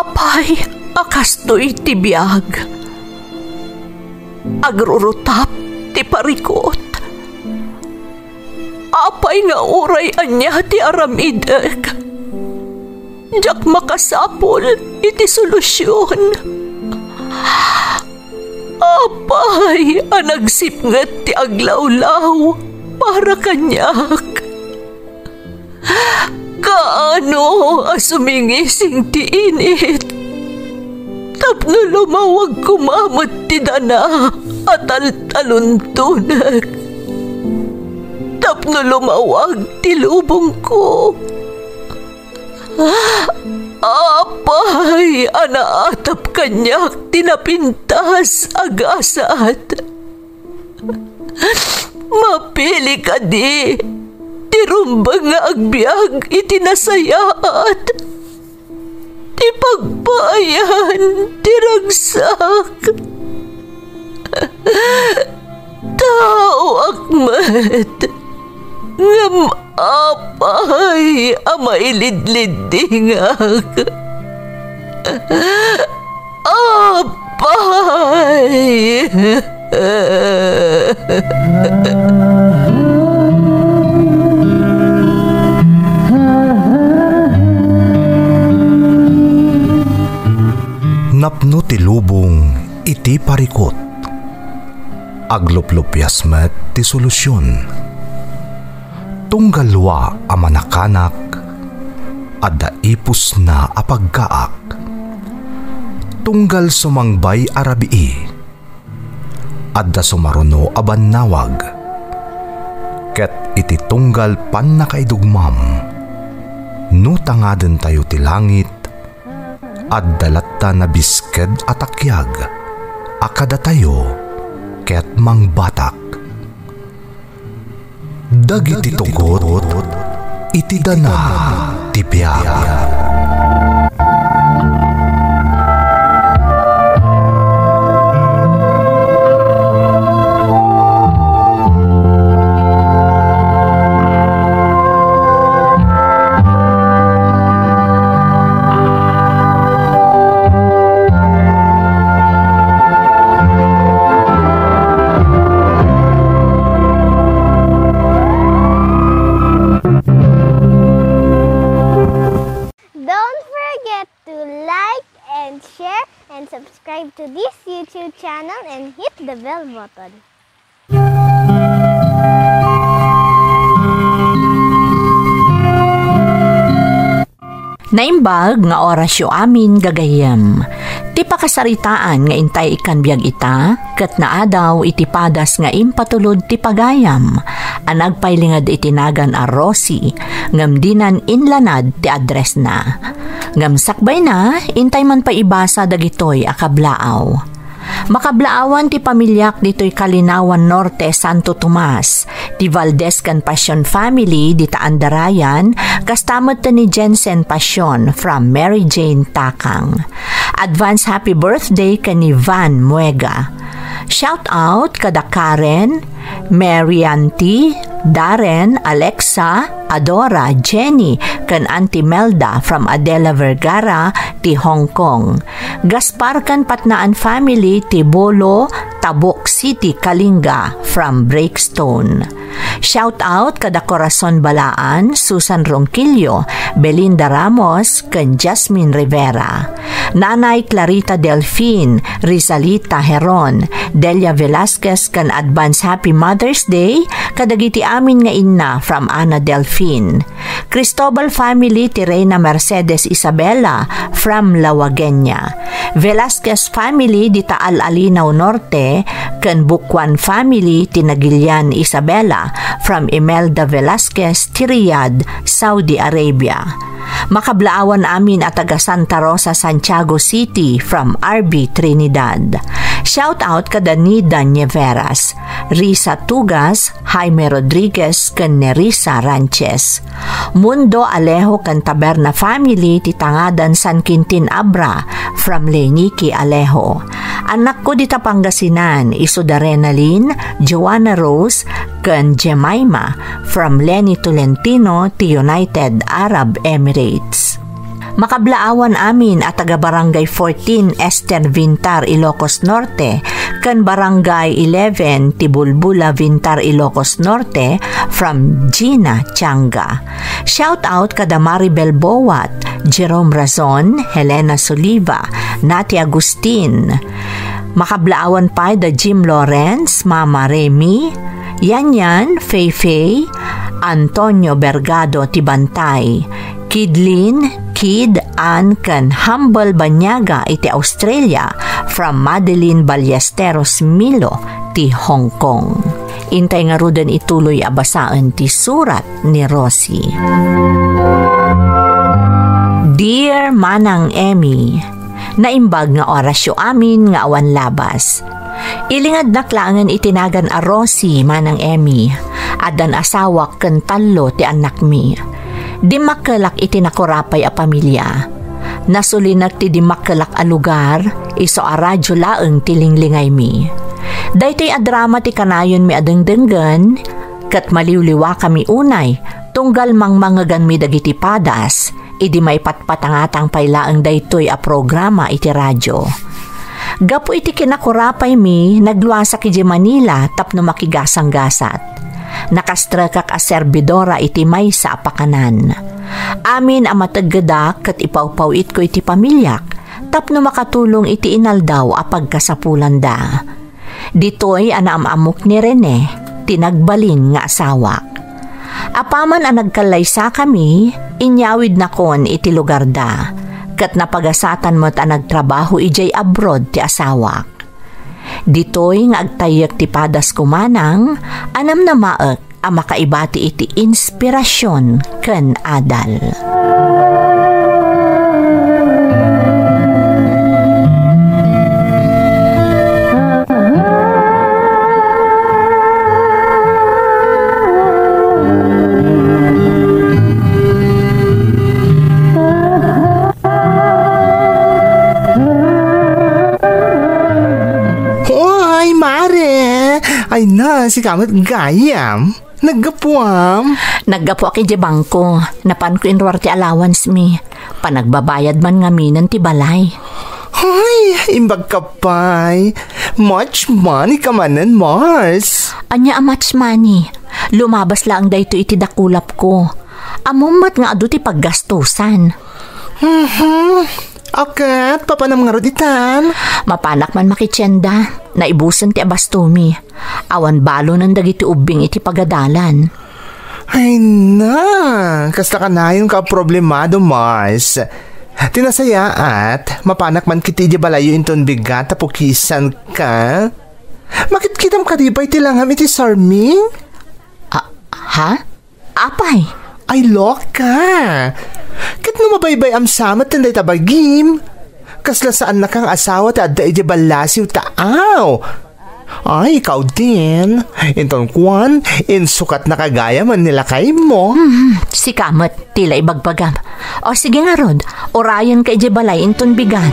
Apay, akastoy ti biyag. Agrurutap ti parikot. Apay nga uray anya ti aramidek. Jak makasapol iti solusyon. Apay, anagsipnget ti aglawlaw para kanyak. Kaano asumingising ti init. Tapno lumawag kumamot ti dana at taluntunak. Tapno lumawag ti lubong ko. Apay, anaatap kanyak tinapintas agasat. Mapili ka di, tirumbang nga agbyag itinasayaat. Ti pagbayan, tiragsak. Tao akmat, ngam apay, amailidlidingak. Apay. Napno ti lubong iti parikot. Agluplupyas met ti solusyon. Tunggalwa a manakanak, adda ipus na apagkaak. Tunggal sumangbay arabii, adda sumaruno abannawag. Ket iti tunggal pan nakaidugmam, no tangaden tayo ti langit, addalatta na bisked atakyag, akada tayo, ket mangbatak. Dagiti tugot, iti dana ti biyag. Subscribe to this YouTube channel and hit the bell button. Naimbag nga orasyo amin gagayem. Ti pakasaritaan nga intay ikan biyag ita, ket naadaw iti padas nga impatulod ti pagayam. Anagpailingad itinagan a Rosie, ngam dinan inlanad ti address na. Ngam sakbay na, intay man pa ibasa dagitoy akablaaw. Makablaawan ti pamilyak dito'y Kalinawan Norte, Santo Tomas, ti Valdez kan Passion family dita Andarayan, kastamot ni Jensen Passion from Mary Jane Takang. Advance happy birthday ni Van Muega. Shout out kada Karen, Marianti, Darren, Alexa, Adora, Jenny, kan Auntie Melda from Adela Vergara, ti Hong Kong. Gaspar kan Patnaan family, ti Bolo, Tabuk City, Kalinga, from Breakstone. Shout out kada Corazon Balaan, Susan Ronquillo, Belinda Ramos, kan Jasmine Rivera. Nanay Clarita Delfin, Rizalita Heron, Delia Velasquez kan Advance Happy Mother's Day, kadagiti amin nga inna from Ana Delfin. Cristobal family ti Reyna Mercedes Isabela from Lawagenya. Velasquez family di Taal Alinaw Norte, kan Bukwan family ti Nagilian Isabela from Imelda Velasquez ti Riyadh, Saudi Arabia. Makablaawan amin at taga Santa Rosa, Santiago City from RB Trinidad. Shout out kada Nida Nieveras, Risa Tugas, Jaime Rodriguez kan Nerissa Ranches. Mundo Alejo kan Taberna family ti Tangadan San Quintin Abra from Leniki Alejo. Anak ko dita Pangasinan, Isodarenalin, Joanna Rose kan Jemima from Lenny Tolentino ti United Arab Emirates. Makablaawan amin at taga Barangay 14 Esther Vintar, Ilocos Norte, kan Barangay 11 Tibulbula Vintar, Ilocos Norte from Gina Changa. Shout out kada Maribel Bowat, Jerome Razon, Helena Soliva, Nati Agustin. Makablaawan pa da Jim Lawrence, Mama Remy, Yanyan, Fei, Antonio Bergado Tibantay, Kidlin, Kid Ann kan Humble Banyaga iti Australia from Madeline Ballesteros Milo ti Hong Kong. Intay nga rudan ituloy abasaan ti surat ni Rosie. Dear Manang Emmy, naimbag nga orasyo amin nga awan labas. Ilingad naklangan itinagan a Rosie, Manang Emmy, adan asawak ken tallo ti anak mi. Di makalak iti nakurapay a pamilya. Nasulinak ti di makalak a lugar, iso a radyo laeng tilinglingay mi. Daytoy a drama ti kanayon mi adengdenggan, kat maliwliwa kami unay, tunggal mangmangagan mi dagiti padas, idi may patpatangatang paylaeng daytoy a programa iti radyo. Gapo iti kinakurapay mi, nagluwasa ki Manila tapno makigasang-gasat. Nakastrakak a serbidora iti maysa apakanan. Amin ang mataggadak kat ipawpawit ko iti pamilyak, tapno makatulong iti inaldaw a pagkasapulan da. Ditoy anaamamok ni Rene, tinagbalin nga asawak. Apaman ang nagkalaysa kami, inyawid na kon iti lugar da, kat napagasatan mo't ang nagtrabaho ijay abroad ti asawak. Ditoy nga agtayak ti padas kumanang, anam na maek ang makaibati iti inspirasyon ken adal. Ay na, si Kamot gayam. Naggapuam. Naggapu aki di bangko. Napan ko inruar ti allowance mi. Panagbabayad man ngaminan ti balay. Ay, imbag ka pa'y. Much money ka manan, Mars. Anya a much money. Lumabas lang dayto iti dakulap ko. Amumat nga adu ti paggastusan. Okay, papanam nga roditan. Mapanak man makitsenda. Naibusan ti abastumi. Awan balo ng dagiti ubing iti pagadalan. Ay na, kasta ka na yung ka-problemado, Mars. Tinasaya at mapanak man kiti di balayo inton bigat tapukisan ka. Makit kitam ka di ba iti langham iti sarming? Ha? Apay? Ay loka. Kit no mabaybay am samat tanday tabagim. Kasla saan na kang asawa ta adda iti balasiw taaw. Ay, ikaw din. Inton kwan, insukat na kagaya man nila kay mo. Si Kamot, tila ibagbagam. O sige nga Rod, orayan kay Jebalay inton bigat.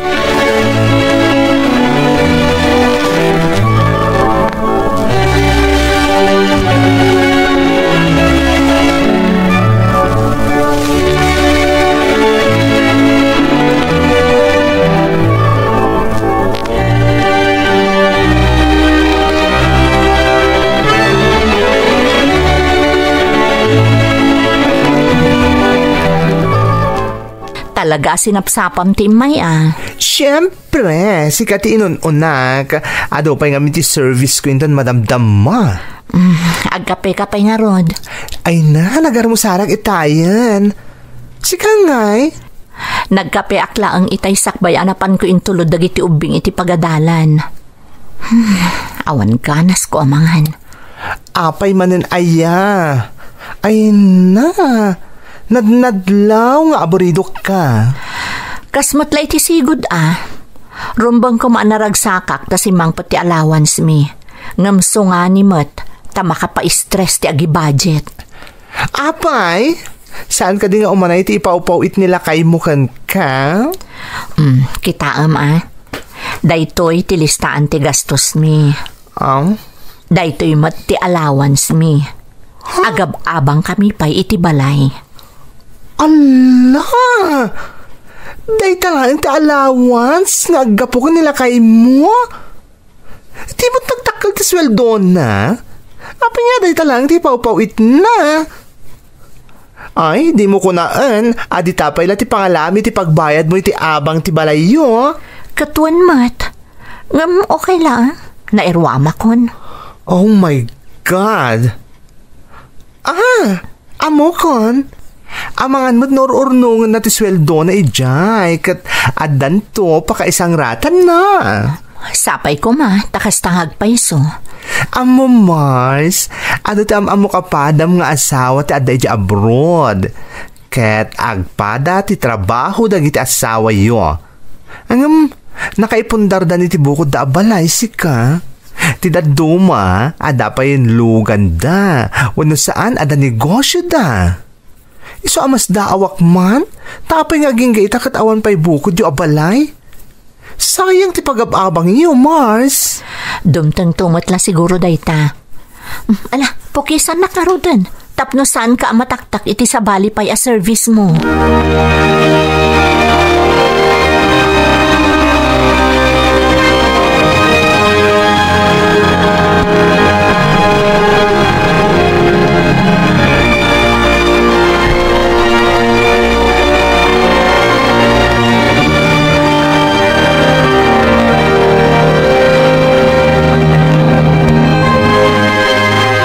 Talaga sinapsapam ti May Siyempre, si Kati inunak. Ado pa nga minti service ko inton madamdam ma. Agkape-kape nga Rod. Ay na, nagar mo sarag itayan. Si Kangay. Nagkape akla ang itay sakbay anapan ko intulod dagiti ubing iti pagadalan. Awan ganas ko amangan. Apay manen aya. Ay na. Nadnadlaw nga aborido ka. Kasmatlay ti sigud Rumbang ko maanaragsakak ta si mang pati allowance mi. Ngamso nga ni Mat ta makapa-stress ti agi budget. Apay? Saan ka di nga umanay ti ipaupaw it nila kay mukan ka? Kitaam Daytoy ti listaan ti gastos mi. Daytoy Mat ti allowance mi. Agab-abang kami pa'y iti balay. Allah! Day talang ti allowance nga agapo ko nila kay mo. Di mo tagtakal ti sweldo na. Apa nga day talang ti pawpawit na. Ay, di mo kunaan. Adi tapay la ti pangalami ti pagbayad mo ti abang ti balayo. Katuan mat. Ngam okay lang. Nairwama kon. Oh my God. Amo kon. Amangan mo't norurnungan na ti sweldo na ijay. Kat adan to pakaisang ratan na. Sapay ko takas tangag paiso. Amo Mars, ano ti amo kapadam nga asawa ti aday di abroad. Ket agpada ti trabaho dagiti asawa yo. Angam, nakaipundar da ni ti bukod da abalay si ka. Ti daduma, ada pa yung lugan da. Wano saan ada negosyo da. Iso amas daawak man, tapay nga ginggay kat awan pa'y bukod yung abalay. Sayang ti pag-abang iyo, Mars. Dumtang tumat la siguro dayta. Ala, pukisan na karo din. Tapno saan ka mataktak iti sa bali pa'y a service mo.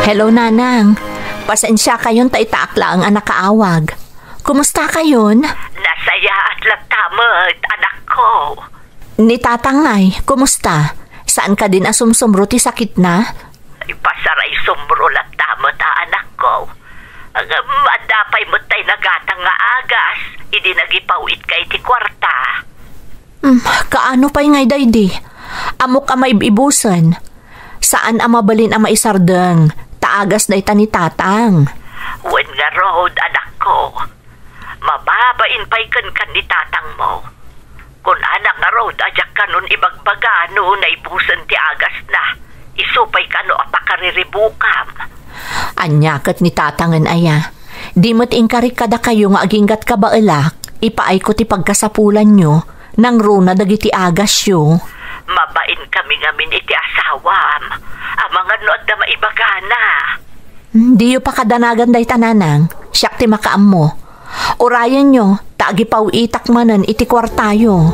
Hello, Nanang. Pasensya kayon ta itaakla ang anak kaawag. Kumusta kayon? Nasaya at lagtamot, anak ko. Ni tatangay, kumusta? Saan ka din asumsumro ti sakit na? Ipasaray sumbro lagtamot, anak ko. Adapay mo tay nagatang nga agas, idi nagipawit kay ti kwarta. Kaano pa'y ngay daydi? Amok amay ibusan. Saan amabalin ama isardeng? Taagas na ita ni tatang. When nga road, anak ko. Mababain pa'y kan ni tatang mo. Kung anak nga road, ajak ka nun ibagbagano na ibusan ti agas na. Isupay ka no apakariribukam. Anyakat ni tatangan aya. Di mo't ingkari kada kayo nga aginggat ka baelak, ipaay ko ti pagkasapulan nyo, nang runa dagiti agas yo. Mabain kami ngamin iti asawam. Amangan no at na maibagana. Di yo pa kadanagan day tananang. Siyak ti makaam mo. Urayan nyo, taagi paw itak manan iti kwartayo.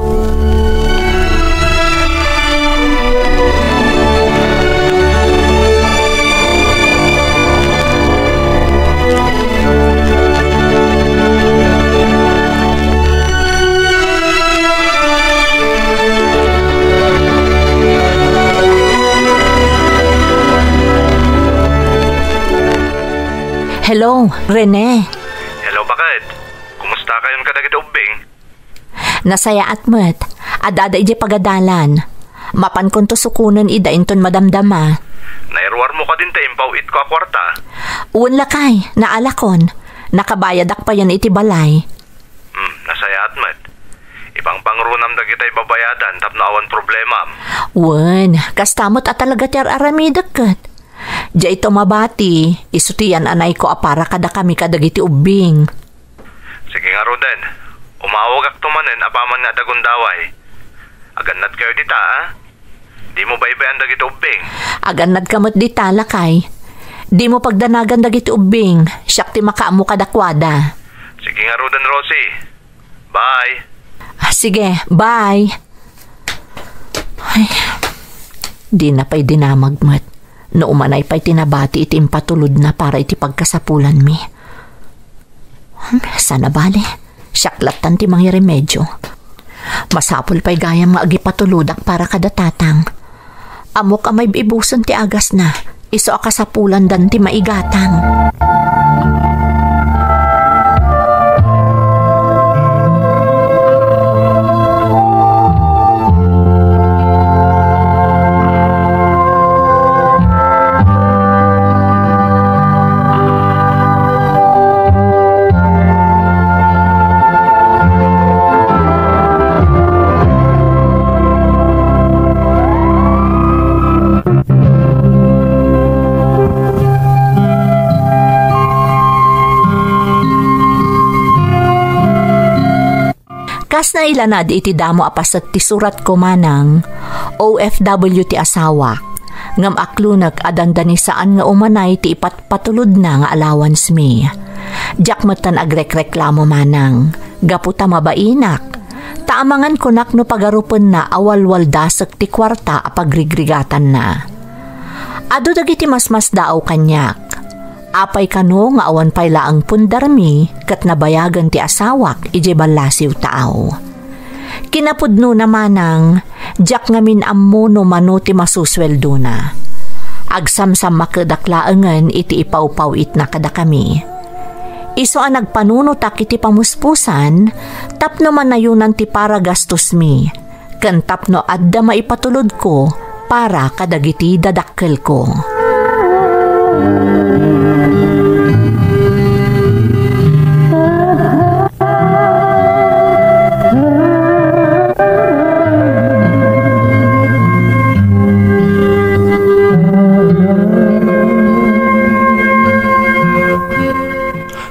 Hello, Rene. Hello, bakit? Kumusta kayon kadagiti ubing? Nasaya at met. Adada ije pagadalan. Mapan kon to sukunan ida inton madamdama. Nairwar mo ka din tayo impawit ko a kwarta. Uwan lakay, naalakon. Nakabayadak pa yan iti balay. Nasaya at met. Ibang pangrunam dagitay babayadan tapno awan problema. Uwan, kastamot at talaga tiyar aramidakat. Diya ito mabati, isutian anay ko apara kada kami kadagiti ubing. Sige nga Roden, umawag ak tumanen apaman nga dagundaway. Aganad kayo dita Di mo baybayan dagiti ubing. Aganad kamot dita lakay. Di mo pagdanagan dagiti ubing, siyak ti makaamu kadakwada. Sige nga Roden Rosie, bye. Sige, bye. Ay, di na pa'y dinamagmat. No umanay pa'y tinabati iti impatulod na para iti pagkasapulan mi. Sana bale, siyaklatan ti mga remedyo. Masapul pa'y gayam nga agipatuludak para kada tatang. Amok amay ibuson ti agas na, iso akasapulan dan ti maigatang. Kas na ilanad iti damo apasat ti surat ko manang OFW ti asawa. Ngam aklunak adandani saan nga umanay ti ipatpatulod na nga allowance mi. Diyak matan agrek-reklamo manang. Gaputa mabainak. Taamangan kunak no pagarupan na awalwal dasek ti kwarta apagrigrigatan na. Ado dagiti masmas daaw kanyak. Apay kano nga awan pay laang pundarmi kat nabayagan ti asawak ije balasiw taaw. Kinapudno namanang diyak ngamin ammo no mano ti masusweldo na. Agsamsam makadaklaangan iti ipawpawit na kada kami. Iso ang nagpanunutak iti pamuspusan, tapno manayunan ti para gastos mi, kan tapno adda maipatulod ko para kadagiti dadakkel ko.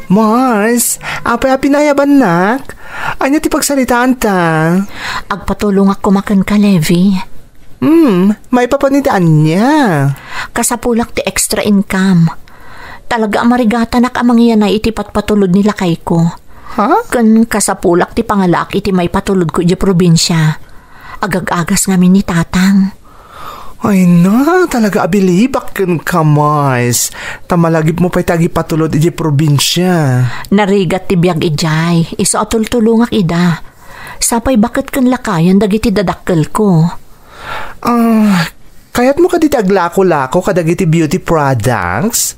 Mars, apay pinayaban nak? Anya ti pagsalitaan ta? Agpatulong ako makan ka, Levi. May papanitaan niya. Kasapulak ti extra income. Talaga marigata nak amang yan na iti patpatulod nila kay ko. Ha? Kan kasapulak ti pangalak iti may patulod ko di probinsya. Agag-agas ngamin ni tatang. Ay na, talaga abilibak ka, Mars. Tamalagip mo pa'y tagi patulod iji probinsya. Narigat ti biyag ijay, iso atultulungak ida. Sapay bakit kan lakayan dagiti dadakkel ko. Kaya't mo ka diti aglako-lako kadagiti beauty products?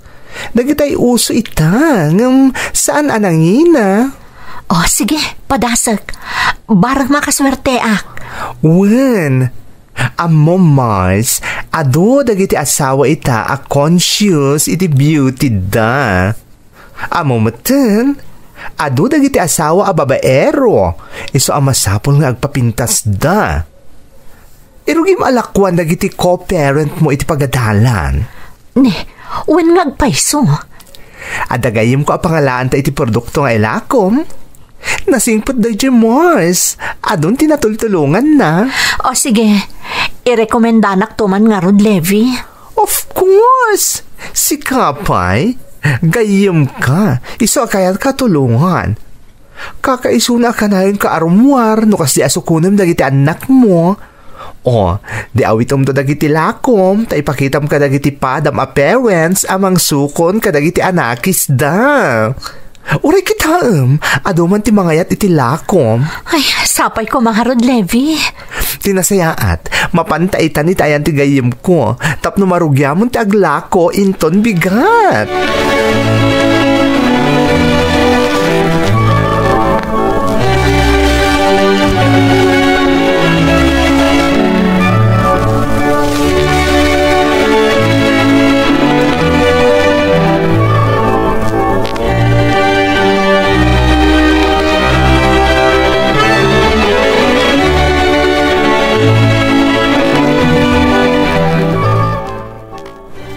Dagitay uso ita, saan anangina? Oh, sige, padasag. Barang makaswerte ak. Wen, amo Mars, ado dagiti asawa ita a conscious iti beauty da. Amo maten, ado dagiti asawa a babaero, iso a masapol nga agpapintas da. Irugim alakwan dagiti co-parent mo iti pagadalan. Ne, wen ngagpaiso. Adagayim ko a pangalaan ta iti produkto nga ilakom. Nasingpot da di Mars. Adun tinatultulungan na. O sige, irekomendanak tuman nga Rod Levi. Of course. Si Kapay, gayim ka. Iso kayat katulungan. Kakaisuna ka na yung kaarumwar no kasi asukunem dagiti anak mo. O, di awitom to dagiti lakom, ta ipakitam ka dagiti padam a parents amang sukon ka dagiti anakis da. Uray kita aduman ti mangayat iti lakom. Ay, sapay ko mga Rod Levi. Tinasayaat, mapantaitan ni tayan ti gayim ko, tapno marugyamon ti aglako inton bigat.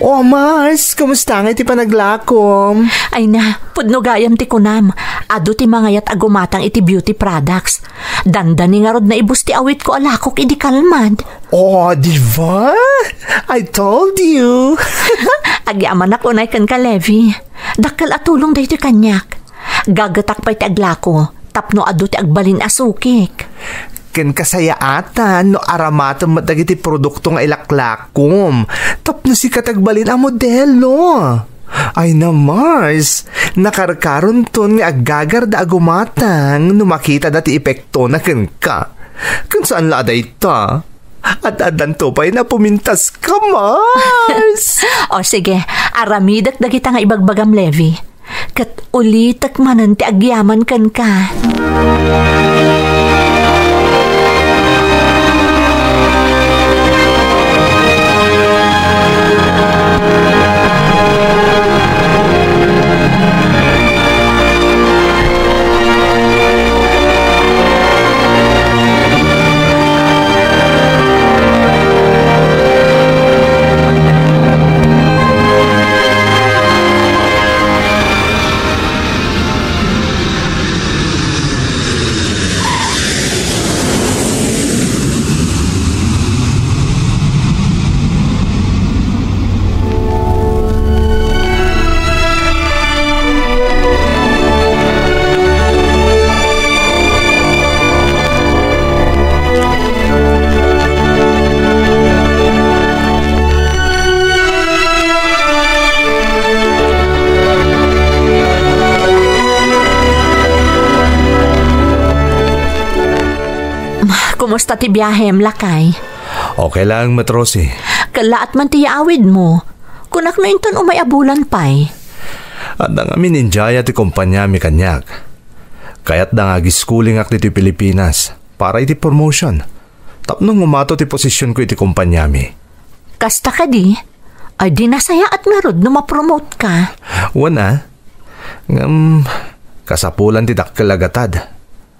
Oh, Mars, kumusta nga iti panaglakom? Ay na, pudno gayam ti kunam. Ado ti mangayat agumatang iti beauty products. Dandani nga Rod na ibus ti awit ko alakok idi kalmad. Oh, di ba? I told you. Agyaman ako na ikan ka, Levi. Dakal atulong dahi ti kanyak. Gagatak pa'y ti aglako. Tapno ado ti agbalin asukik. Ken kasayaatan no aramatan matagiti produkto nga ilaklakom. Tapno si katagbalin ang modelo. Ay na Mars, nakarkaron ton nga agagarda agumatang no makita dati epekto na ken ka. Kung saan laday ta? At adan to pa'y napumintas ka, Mars. O sige, aramidak dagita nga ibagbagam, Levi. Kat ulitak manan ti agyaman kan ka. Kamusta ti biyahem, lakay? Okay lang, Matrosi. Kalaat man ti yaawid mo. Kunak no inton umay abulan pay. At ang amin injaya ti kumpanya mi kanyak. Kaya't da nga gischooling ak dito Pilipinas para iti promotion. Tapnong umato ti posisyon ko iti kumpanya mi. Kasta ka di? Ay di nasaya at ngarod no mapromote ka. Wana. Kasapulan ti dakkel agatad.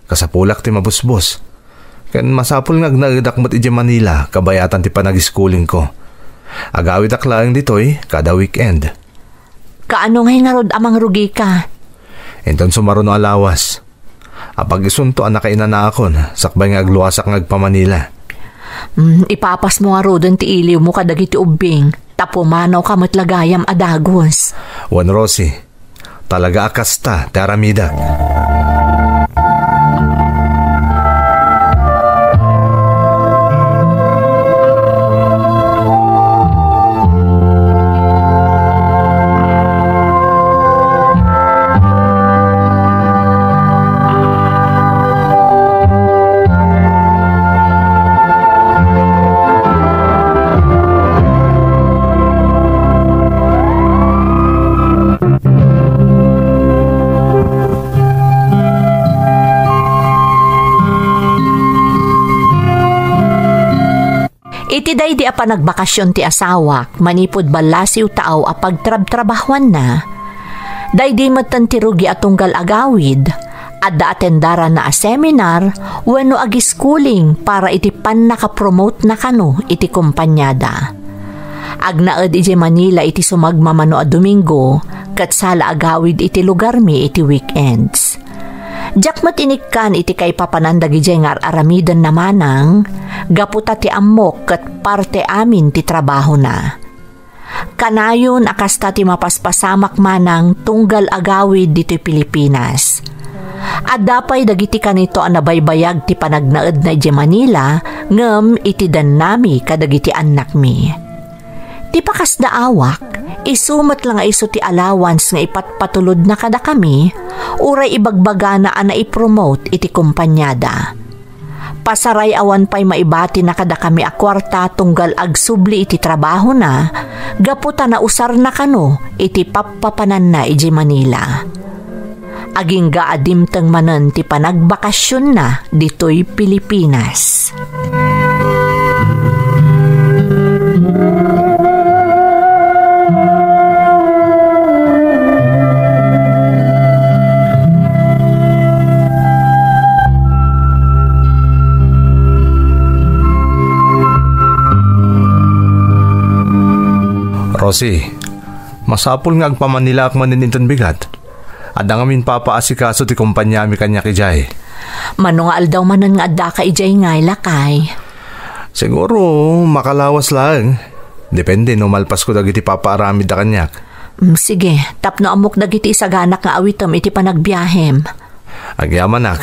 Kasapulak ti mabusbos. Kan masapul nga nagdakmat iti Manila kabayatan ti panag-schooling ko. Agawid ak lang ditoy kada weekend. Kaano ngay ngarod amang rugi ka? Enton sumaron no alawas. Apag isunto anak ina na akon, sakbay nga agluwasak nga agpa-Manila. Ipapas mo nga rodon ti iliw mo kadagiti ubing, tapo manaw ka matlagayam adagos. Juan Rossi, talaga akasta, teramidak. Iti day di apa nagbakasyon ti asawak, manipod balasiw taaw apag trab-trabahuan na. Day di matan ti rugi atunggal agawid, adda atendara na a seminar, wano agi schooling para iti pan nakapromote na kano iti kumpanyada. Agnaed iti Manila iti sumagmamano a Domingo, kat sala agawid iti lugar mi iti weekends. Diyak matinikkan iti kay papanandag iti ngar aramidan na manang, gaputa ti amok kat parte amin ti trabaho na. Kanayon akasta ti mapaspasamak manang tunggal agawid dito Pilipinas. At dapay dagiti kanito ang nabaybayag ti panagnaed na iti Manila, ngem iti dan nami kadagiti anak mi. Ti pakas da awak, isumat lang iso ti allowance nga ipatpatulod na kada kami, uray ibagbaga na ana i-promote iti kumpanyada. Pasaray awan pa'y maibati na kada kami a kwarta tunggal agsubli iti trabaho na, gaputa na usar na kano iti papapanan na iti Manila. Aging gaadimteng manan ti panagbakasyon na dito'y Pilipinas. Rosie, masapul nga agpamanila ak maninintun bigat. Adda nga min papaasikaso ti kumpanya mi kanya kijay. Manungal daw manan nga adda ka ijay ngay lakay. Siguro makalawas lang. Depende no malpas ko dagiti papaaramid da kanyak. Sige, tapno amok dagiti isaganak nga awitom iti panagbiyahem. Agyaman ak.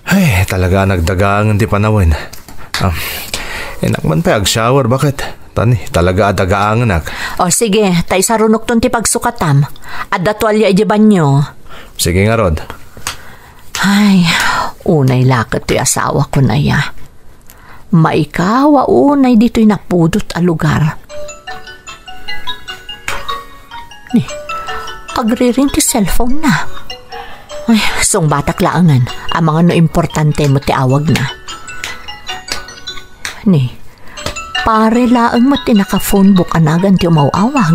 Ay, talaga nagdagang ti panawin. Inakman pa ag-shower, bakit? Tani, talaga adagaan ak. O sige, tay sarunok ton ti pagsukatam. Adda tuwalya iti banyo. Sige nga Rod. Ay, unay lakat ti asawa ko na ya. Maikawa unay dito'y napudot a lugar. Ni, agriring ti cellphone na. Ay, song batak laangan. Ang mga no importante mo ti awag na. Ni, pare laang mo ti naka-phone book anagan ti umawawag.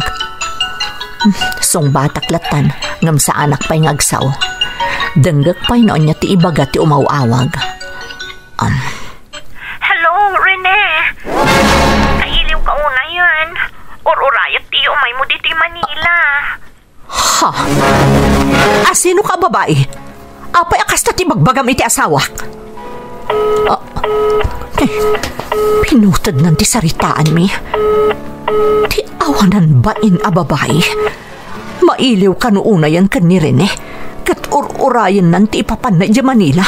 Song batak latan, ngam sa anak pa'y ngagsaw. Danggak pa'y noon niya ti ibaga ti umawawag. Hello, Rene. Kailiw ka una yan. Ururayat ti umay mo dito Manila. Ha? Sino ka babae? Apay akasta ti magbagam iti asawak. Pinutad nan ti saritaan mi. Ti awanan bain a babae. Mailiw ka noona yan kan ni Rene. Kat urayan nan ti ipapan na di Manila.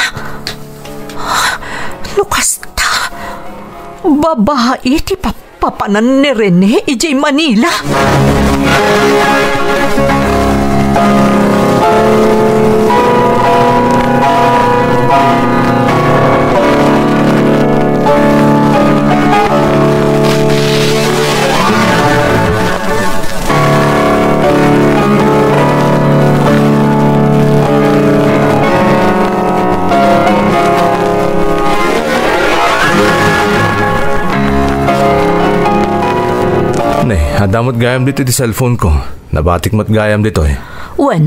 Nukasta. Babae ti papanan ni Rene ijay Manila. Adamot gayam dito di cellphone ko. Nabatik mo't gayam dito eh. Wen,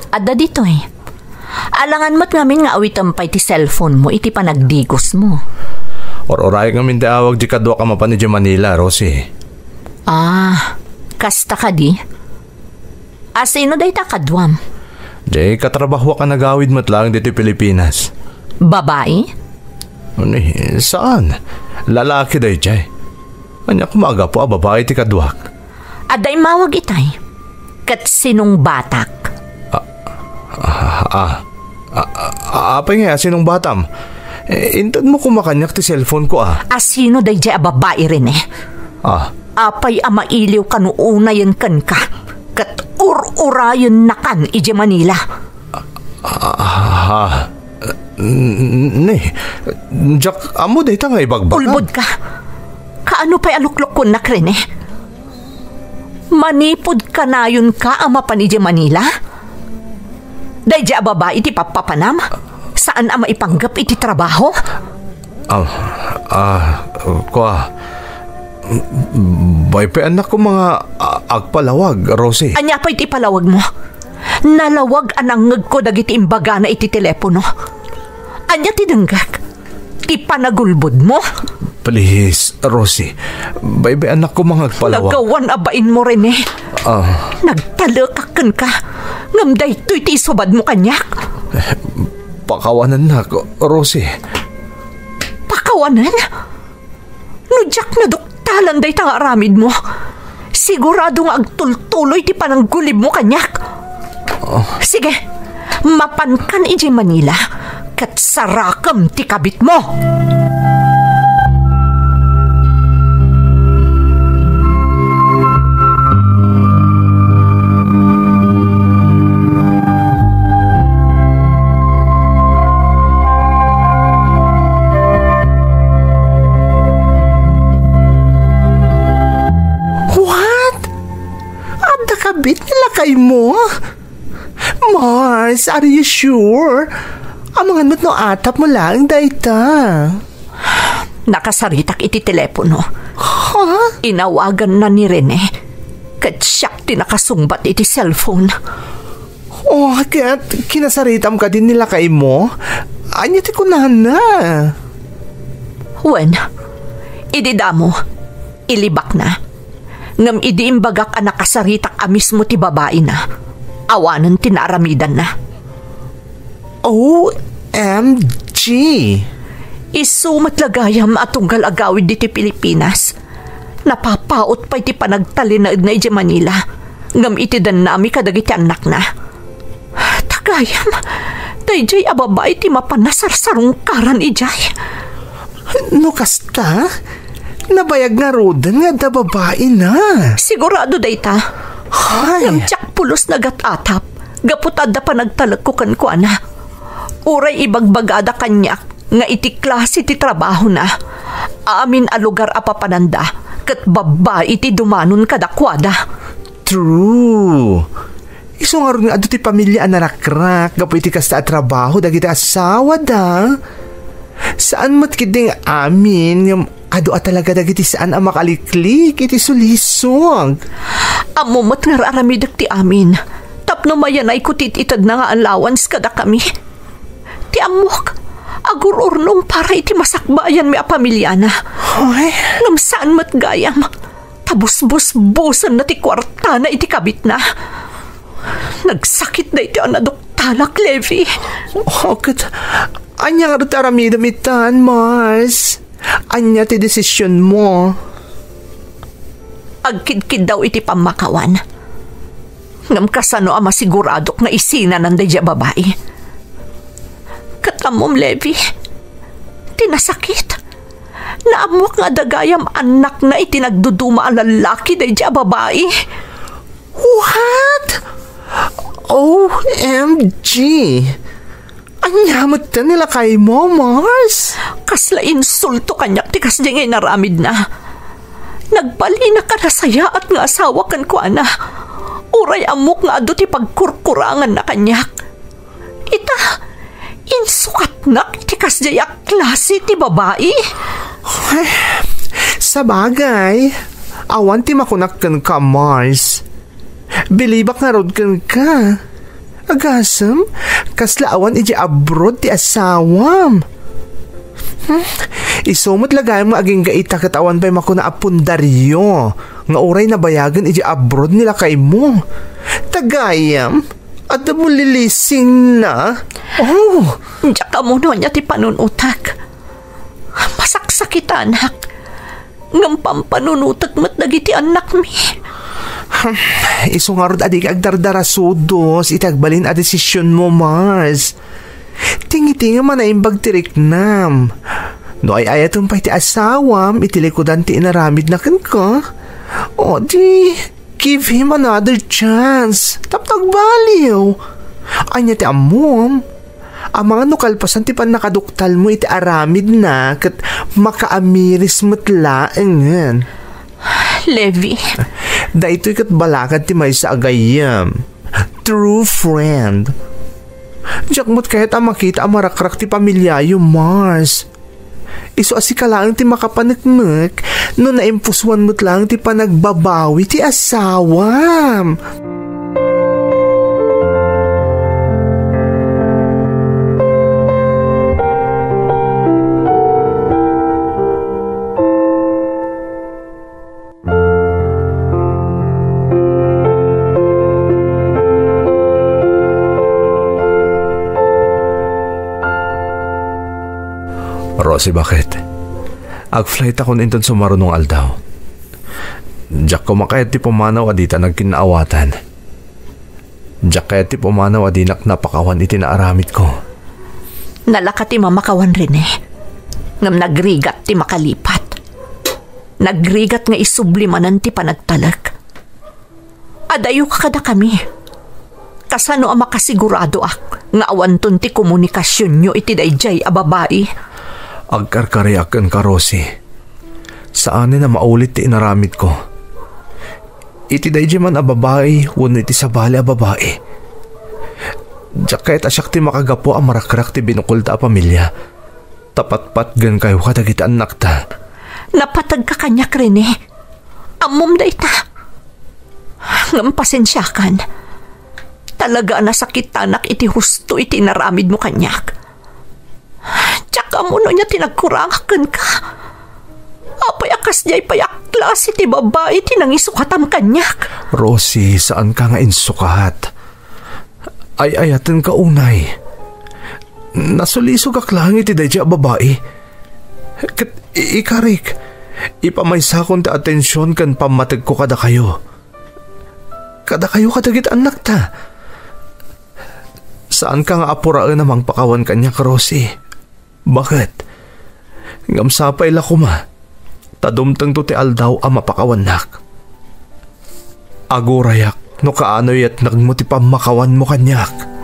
adda dito eh. Alangan mo't ngamin nga awitan pa iti cellphone mo, iti panagdigos mo. Or-oray ngamin di awag di kadwa ka mapan di Manila, Rosie. Kasta ka di? Asino day ta kadwam? Di katrabaho ka nagawid mo't lang dito Pilipinas. Babae? Saan? Lalaki day jay. Anya kumaga po babae ti kadwak. Aday mawag itay. Kat sinong batak? Apay nga, sinong batam? Intad mo kumakanyak ti cellphone ko Asino day jay babae rin eh. Apay mailiw kanuuna yan kan ka. Kat ur-urayon na kan ije Manila. Jack, amo day ta nga ibagbaga. Ulbod ka. Kaano pa'y aluklok ko na kren eh? Manipod ka na yun ka ama pa ni Manila? Day dya babae iti papapanam? Saan ama ipanggap iti trabaho? Bay pa anak ko mga agpalawag, Rosie. Anya pa iti palawag mo? Nalawag anangag ko dagiti imbaga na iti telepono. Anya tinanggak? Ti panagulbod mo? Please, Rosie. Bay anak ko mga agpalawag. Nagawan abain mo rin eh. Nagtalakakan ka. Ngamday to'y ti subad mo kanyak. Pakawanan na ko, Rosie. Pakawanan? Nudyak na duktalan day tang aramid mo. Sigurado nga agtultuloy ti pananggulib mo kanyak. Sige, mapankan iji Manila kat sarakam ti kabit mo. Kabit nila kay mo? Mars, are you sure? Amangan mo't no atap mo lang, dayta. Nakasaritak iti telepono. Ha? Inawagan na ni Rene. Kat siyak tinakasungbat iti cellphone. Kat kinasaritam ka din nila kay mo? Anya ti kunahan na. Wen, ididamo. Ilibak na. Ngam idi imbagak anak kasaritak amis mo ti babae na. Awanan tinaramidan na. OMG! Isumat lagayam atunggal agawid diti Pilipinas. Napapaot pa iti panagtalinaid na iti Manila. Ngam iti dan nami kadagiti anak na. Tagayam, dayjay ababay ti mapanasarsarungkaran ijay. No kasta? Nabayag nga rodan nga da babae na. Sigurado dayta. Ngam tiyak pulos nagat-atap. Gaputad da pa nagtalagkukan ko ana. Uray ibagbagada kanyak nga iti klase ti trabaho na. Amin a lugar apapananda kat babae iti dumanon kadakwada. True. Iso nga rin nga ado ti pamilya anarakrak gapo iti kasta at trabaho dagiti asawa da. Saan mo't kiding amin yung ado at talaga dagiti saan ang makaliklik iti sulisog. Amo mo't nga raramidak ti amin. Tapno mayanay kutit itad na nga allowance kada kami. Ti amok, agururnong para iti masakbayan may apamilyana. Ngam saan mo't gayam. Tabus-bus-busan na ti kwarta na iti kabit na. Nagsakit na iti anadoktalak, Levi. Anya nga ito aramidamitan, Mars. Anya ti desisyon mo. Agkid-kid daw iti pamakawan. Ngam kasano ang masiguradok na isina ng dadya babae. Katamom, Levi. Tinasakit. Naamok nga dagayam anak na itinagduduma ang lalaki dadya babae. What? OMG! Anyamot na nila kay mo, Mars? Kasla insulto kanyak ti kasdi ngay naramid na. Nagbali na ka na saya at nga asawa kan ko ana. Uray amok nga ado ti pagkurkurangan na kanyak. Ita, insukat na ti kasdi klase ti babae. Sa bagay, Awan ti makunakkan ka, Mars. Bilibak nga rod ka. Agasam, kasla awan iji abroad ti asawam. Isumot lagay mo aging gaita katawan pa'y makuna apundaryo. Nga oray na bayagan iji abroad nila kay mo. Tagayam, at mo lilising na. Oh, Diyak ka mo niya ti panunutak. Masaksakit anak. Ngam pampanunutak mat dagiti anak mi. isungarod adik agdardarasudos itagbalin a desisyon mo, Mars. Tingi-tingi man na imbag tiriknam. No ay ayatong pa iti asawam, itilikodan ti inaramid na kan ka. O di, give him another chance. Taptag baliw. Anya ti amom. Ang mga nukalpasan ti pan nakaduktal mo iti aramid na kat makaamiris matlaengan. Levi. Dahito ikat balakad ti may sa agayam. True friend. Diyak mo't kahit ang makita ang marakrak ti pamilyayo, Mars. Iso asika lang ti makapanagmak no naimpuswan mo't lang ti panagbabawi ti asawam. Rosie, bakit? Ag-flight ako ninton sumarunong aldaw. Diyak ko makayat ti pumanaw adita nagkinaawatan. Diyak kayat ti pumanaw adinak napakawan iti naaramid ko. Nalakat ti mamakawan rin eh. Ngam nagrigat ti makalipat. Nagrigat nga isublimanan ti panagtalag. Adayo ka kada kami. Kasano ang makasigurado nga awanton ti komunikasyon nyo iti dayjay a babae. Agkarkariakan ka, Rosie. Saan na maulit ti inaramid ko? Iti dayjay man a babae, wano iti sabali a babae. Diyak kahit asyak ti makagapo ang marakrak ti binukul ta a pamilya. Tapat-pat gan kayo kadagiti anak ta. Napatag ka kanyak rin eh. Amom da ita. Ngam pasensyakan. Talaga nasakit tanak iti husto iti naramid mo kanyak. Tsaka mo niya tinagkurangakan ka. Apay akas niya'y payaklas iti babae tinangisukatam kanyak. Rosie, saan ka nga insukat? Ay ayatan ka unay. Nasulisog aklang iti dayjay a babae. Ikarik, ipamaysakon ti atensyon kan pamatag ko kada kayo. Kada kayo kadagit anak ta. Saan ka nga apuraan namang pakawan kanyak, Rosie? Bakit? Ngamsapay la kuma. Tadumtang to ti aldaw ang mapakawanak. Agurayak no kaanoy at nagmuti pa makawan mo kanyak.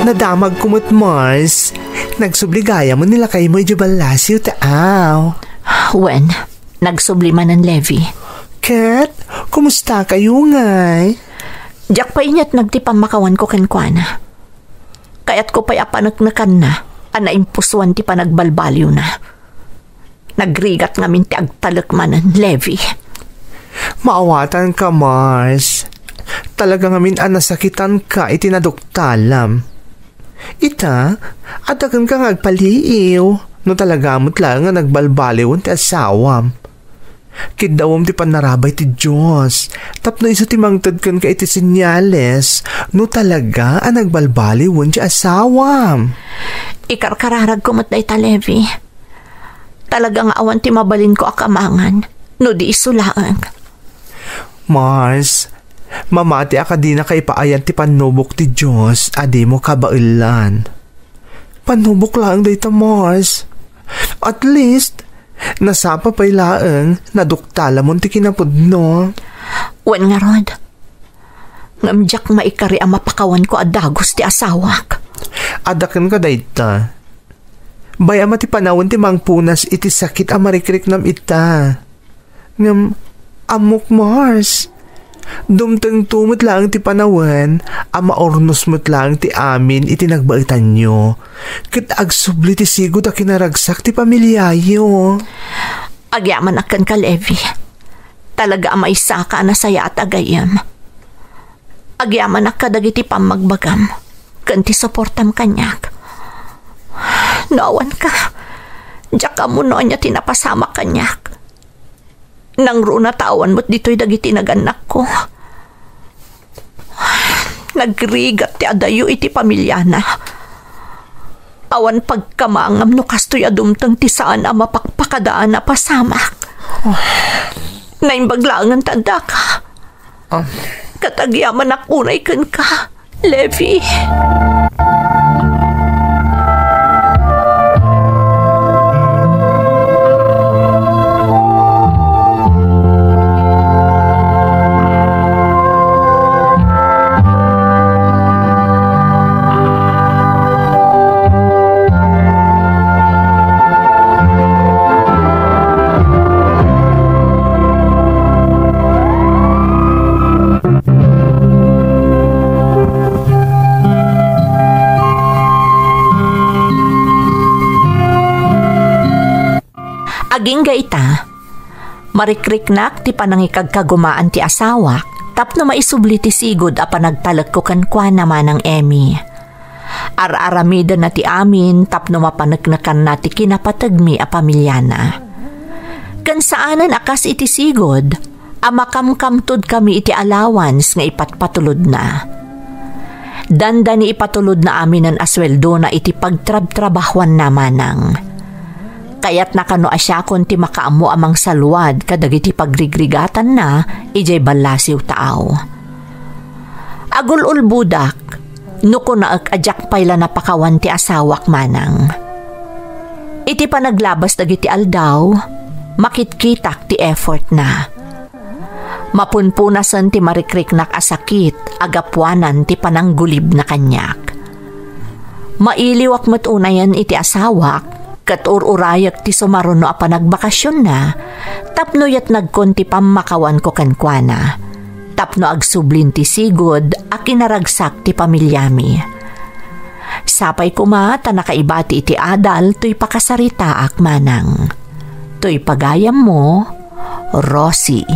Nadamag kumot, Mars. Nagsubligaya mo nila kay mo ijubalasiw taaw. Wen, nagsubliman ng Levi. Kat, kumusta kayo ngay? Diyak pa inyat nagtipang makawan ko kenkwana. Kayat ko pa'y apanaknakan na, anaimpusuan ti panagbalbaliw na. Nagrigat ngamin ti agtalakmanan, Levi. Maawatan ka, Mars. Talaga ngamin nasakitan ka itinaduktalam. Ita, adagan ka ngagpaliiw no talaga mo't lang nga nagbalbaliw ti asawam. Kidawom ti panarabay ti Diyos. Tapno iso ti mangtad kan ka iti sinyales. No talaga ang nagbalbaliwon ti asawam. Ikarkararag ko mat day Levi. Talagang awan ti mabalin ko akamangan. No di isulaang. Mars, mamati ka di na kay paayan ti panubok ti Diyos. Adi mo kabailan. Panubok lang day ta Mars. At least, nasapa pa'y laang naduktala mo ti kinapudno. Wan nga rod. Ngamjak maikari ang mapakawan ko adagos ti asawak. Adakan ka dayta. Bayama ti panawon ti mangpunas iti sakit ang marikrik nam ita. Ngam amok Mars. Dumteng tumot lang ti panawan, ang maornos mo't lang ti amin iti nagbaitan nyo. Kat agsubli ti sigod a kinaragsak ti pamilyayo. Agyaman akan ka, Levi. Talaga ang maisa ka na saya at agayam. Agyaman ak kadagiti pamagbagam. Kanti suportam kanyak. Nawan ka. Diyak ka mo noon niya tinapasama kanyak. Nang runa tawan mo't dito'y dagiti naganak ko. Nagrigat ti adayo iti pamilyana. Awan pagkamangam no kastoy adumtang ti saan ang mapakpakadaan na pasamak. Naimbaglangan tanda ka. Katagyaman akunay kan ka, Levi. Aging gaita, marikriknak ti panangikagkagumaan ti asawak, tapno maisubli ti sigod a panagtalag ko kankwa naman ng Emmy. Ar-aramida na ti amin, tapno mapanagnakan na ti kinapatagmi a pamilyana. Kansaanan akas iti sigod, a makamkamtud kami iti allowance nga ipatpatulod na. Danda ni ipatulod na amin ang asweldo na iti pagtrab-trabahwan namanang. Kaya't nakano asya kon ti makaamo amang saluad kadagiti pagrigrigatan na ijay balasiw taaw. Agul budak, nuko na ajak payla napakawan ti asawak manang. Iti panaglabas dagiti aldaw, makitkitak ti effort na. Mapunpunasan ti marikriknak asakit, agapwanan ti pananggulib na kanyak. Mailiwak matunayan iti asawak, kat ururayak ti sumaruno a panagbakasyon na, tapno yat nagkonti pamakawan ko kankwana, tapno agsublin ti sigod a kinaragsak ti pamilyami. Sapay kumata nakaibati iti adal to'y pakasarita ak manang. To'y pagayam mo, Rosie.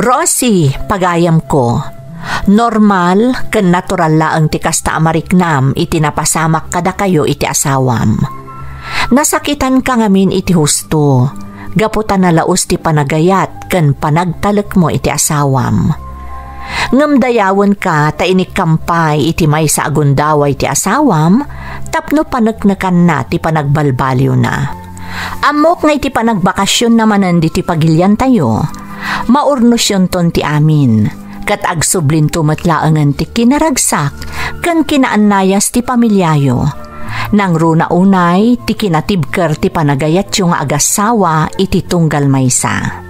Rosie, pagayam ko. Normal, ken natural laang ti kasta amariknam iti napasamak kada kayo iti asawam. Nasakitan ka ngamin iti husto, gaputan na laos ti panagayat ken panagtalek mo iti asawam. Ngamdayawan ka ta inikampay iti may sa agundaway ti asawam, tapno panagnakan na ti panagbalbaliw na. Amok nga iti panagbakasyon namanan di ti pagilyan tayo, maurnos yon ton ti amin. Kat agsublin tumatlaangan ti kinaragsak kan kinaanayas ti pamilyayo. Nang runa unay ti kinatibker ti panagayat yung agasawa iti tunggal maysa.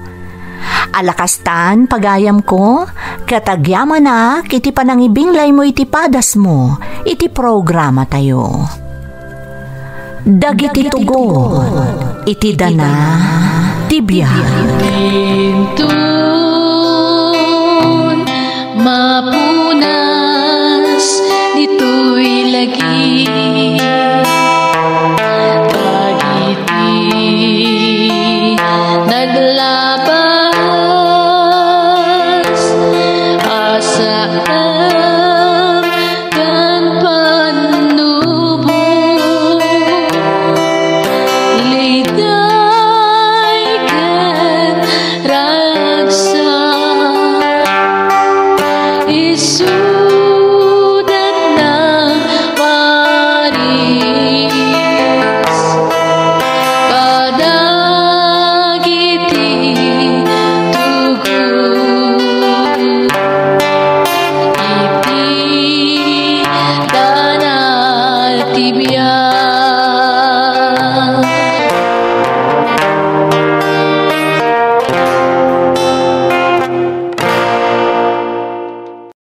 Alakastan pagayam ko, katagyaman na iti panangibinglay mo iti padas mo, iti programa tayo. Dagiti tugon, iti dana, tibiyag. Mapunas dito'y